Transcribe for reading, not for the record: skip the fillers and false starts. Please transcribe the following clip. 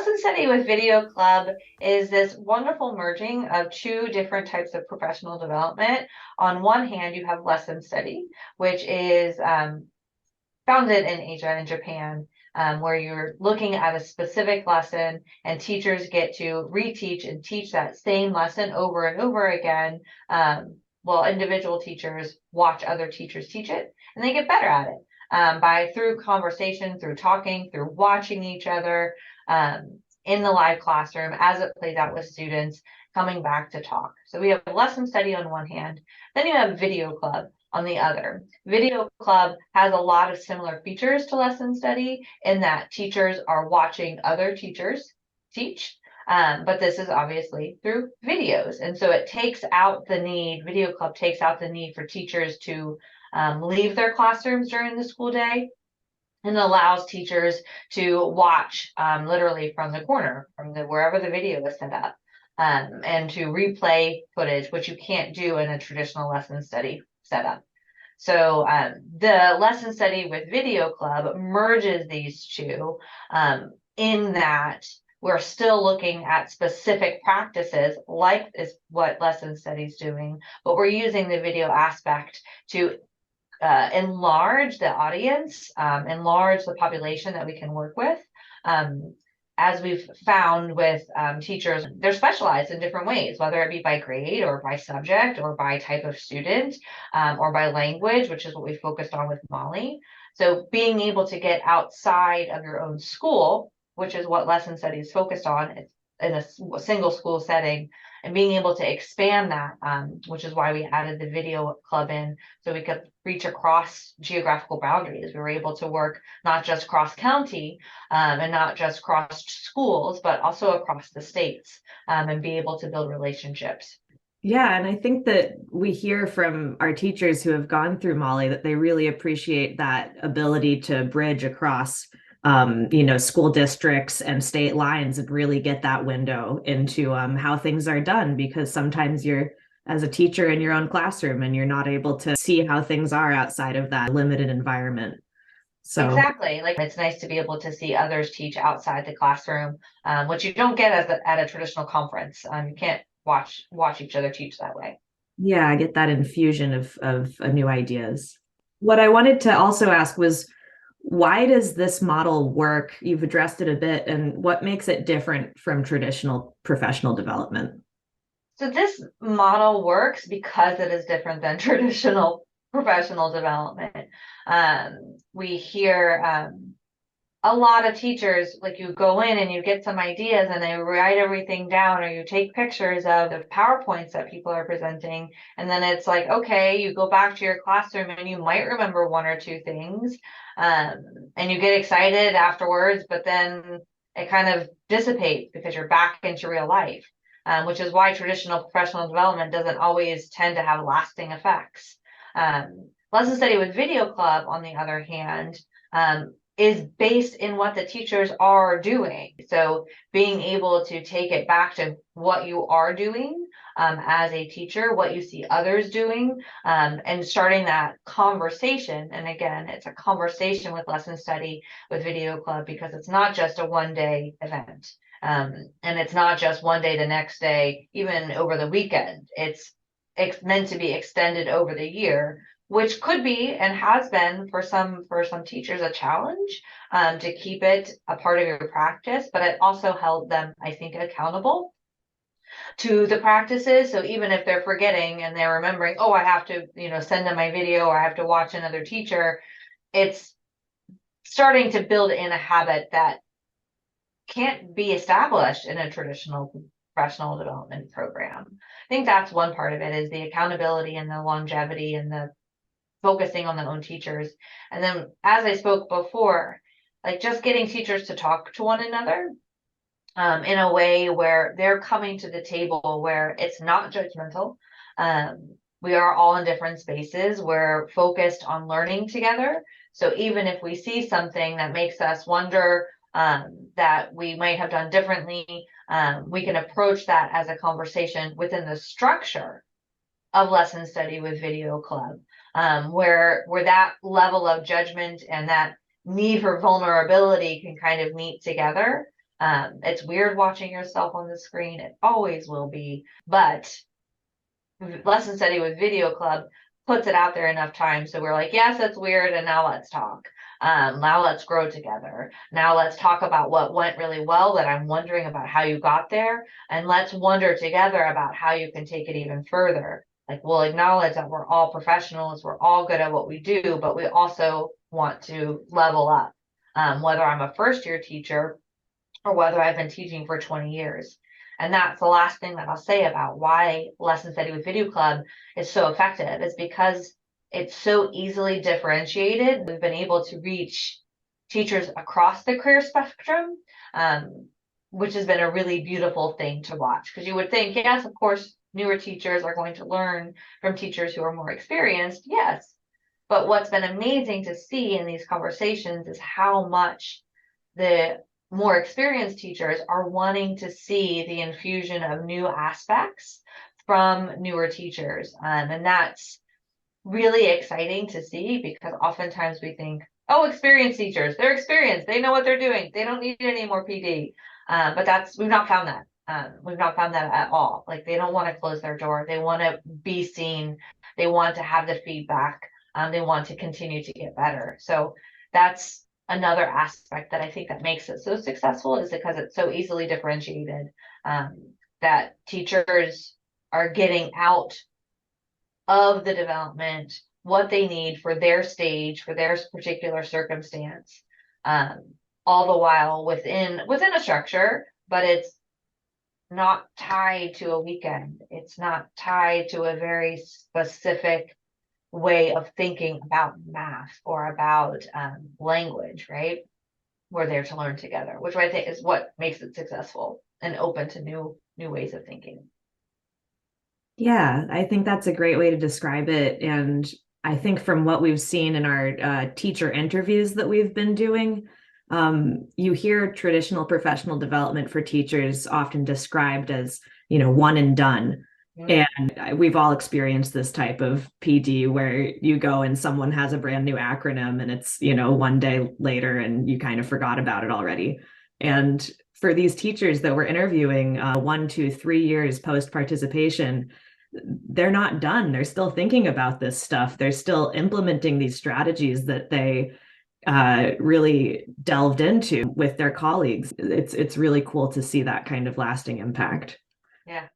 Lesson Study with Video Club is this wonderful merging of two different types of professional development. On one hand, you have Lesson Study, which is founded in Asia and Japan, where you're looking at a specific lesson and teachers get to reteach and teach that same lesson over and over again. While individual teachers watch other teachers teach it and they get better at it through conversation, through talking, through watching each other in the live classroom as it plays out with students coming back to talk. So we have Lesson Study on one hand, then you have Video Club on the other. Video Club has a lot of similar features to Lesson Study in that teachers are watching other teachers teach, but this is obviously through videos. And so it takes out the need, Video Club takes out the need for teachers to leave their classrooms during the school day, and allows teachers to watch literally from the corner, from wherever the video is set up, and to replay footage, which you can't do in a traditional lesson study setup. So the Lesson Study with Video Club merges these two in that we're still looking at specific practices like is what Lesson Study is doing, but we're using the video aspect to enlarge the audience, enlarge the population that we can work with. As we've found with teachers, they're specialized in different ways, whether it be by grade or by subject or by type of student or by language, which is what we focused on with MALLI. So being able to get outside of your own school, which is what Lesson Study is focused on, in a single school setting, and being able to expand that, which is why we added the video club in, so we could reach across geographical boundaries. We were able to work not just cross county and not just cross schools, but also across the states and be able to build relationships. Yeah, and I think that we hear from our teachers who have gone through MALLI that they really appreciate that ability to bridge across school districts and state lines and really get that window into how things are done, because sometimes you're as a teacher in your own classroom and you're not able to see how things are outside of that limited environment. So exactly, like it's nice to be able to see others teach outside the classroom, which you don't get at a traditional conference. You can't watch each other teach that way. yeah, I get that infusion of new ideas. What I wanted to also ask was, why does this model work? You've addressed it a bit, and what makes it different from traditional professional development? So this model works because it is different than traditional professional development. We hear a lot of teachers, like you go in and you get some ideas and they write everything down, or you take pictures of the PowerPoints that people are presenting. And then it's like, okay, you go back to your classroom and you might remember one or two things. And you get excited afterwards, but then it kind of dissipates because you're back into real life, which is why traditional professional development doesn't always tend to have lasting effects. Lesson Study with Video Club, on the other hand, is based in what the teachers are doing. So being able to take it back to what you are doing as a teacher, what you see others doing, and starting that conversation. And again, it's a conversation with Lesson Study with Video Club, because it's not just a one-day event. And it's not just one day, the next day, even over the weekend. It's meant to be extended over the year, which could be and has been for some teachers a challenge to keep it a part of your practice, but it also held them, I think, accountable to the practices. So even if they're forgetting and they're remembering, oh, I have to, send them my video, or I have to watch another teacher, it's starting to build in a habit that can't be established in a traditional professional development program. I think that's one part of it, is the accountability and the longevity and the focusing on the own teachers. And then, as I spoke before, like just getting teachers to talk to one another in a way where they're coming to the table where it's not judgmental. We are all in different spaces. We're focused on learning together. So even if we see something that makes us wonder that we might have done differently, we can approach that as a conversation within the structure of Lesson Study with Video Club, where that level of judgment and that need for vulnerability can kind of meet together. It's weird watching yourself on the screen. It always will be, but Lesson Study with Video Club puts it out there enough times so we're like, yes, that's weird, and now let's talk. Now let's grow together. Now let's talk about what went really well that I'm wondering about how you got there, and let's wonder together about how you can take it even further. Like, we'll acknowledge that we're all professionals, we're all good at what we do, but we also want to level up. Whether I'm a first year teacher or whether I've been teaching for 20 years. And that's the last thing that I'll say about why Lesson Study with Video Club is so effective, is because it's so easily differentiated. We've been able to reach teachers across the career spectrum, which has been a really beautiful thing to watch. Because you would think, yes, of course, newer teachers are going to learn from teachers who are more experienced. Yes. But what's been amazing to see in these conversations is how much the more experienced teachers are wanting to see the infusion of new aspects from newer teachers. And that's really exciting to see, because oftentimes we think, oh, experienced teachers, they're experienced, they know what they're doing, they don't need any more PD. But we've not found that. We've not found that at all. Like, they don't want to close their door. They want to be seen. They want to have the feedback. They want to continue to get better. So that's another aspect that I think that makes it so successful, is because it's so easily differentiated, that teachers are getting out of the development what they need for their stage, for their particular circumstance, all the while within a structure, but it's not tied to a weekend. It's not tied to a very specific way of thinking about math or about language, right? We're there to learn together, which I think is what makes it successful and open to new ways of thinking. Yeah, I think that's a great way to describe it. And I think from what we've seen in our teacher interviews that we've been doing, you hear traditional professional development for teachers often described as, one and done. And we've all experienced this type of PD where you go and someone has a brand new acronym and it's, one day later and you kind of forgot about it already. And for these teachers that we're interviewing 1, 2, 3 years post participation, they're not done. They're still thinking about this stuff. They're still implementing these strategies that they really delved into with their colleagues. It's really cool to see that kind of lasting impact. Yeah,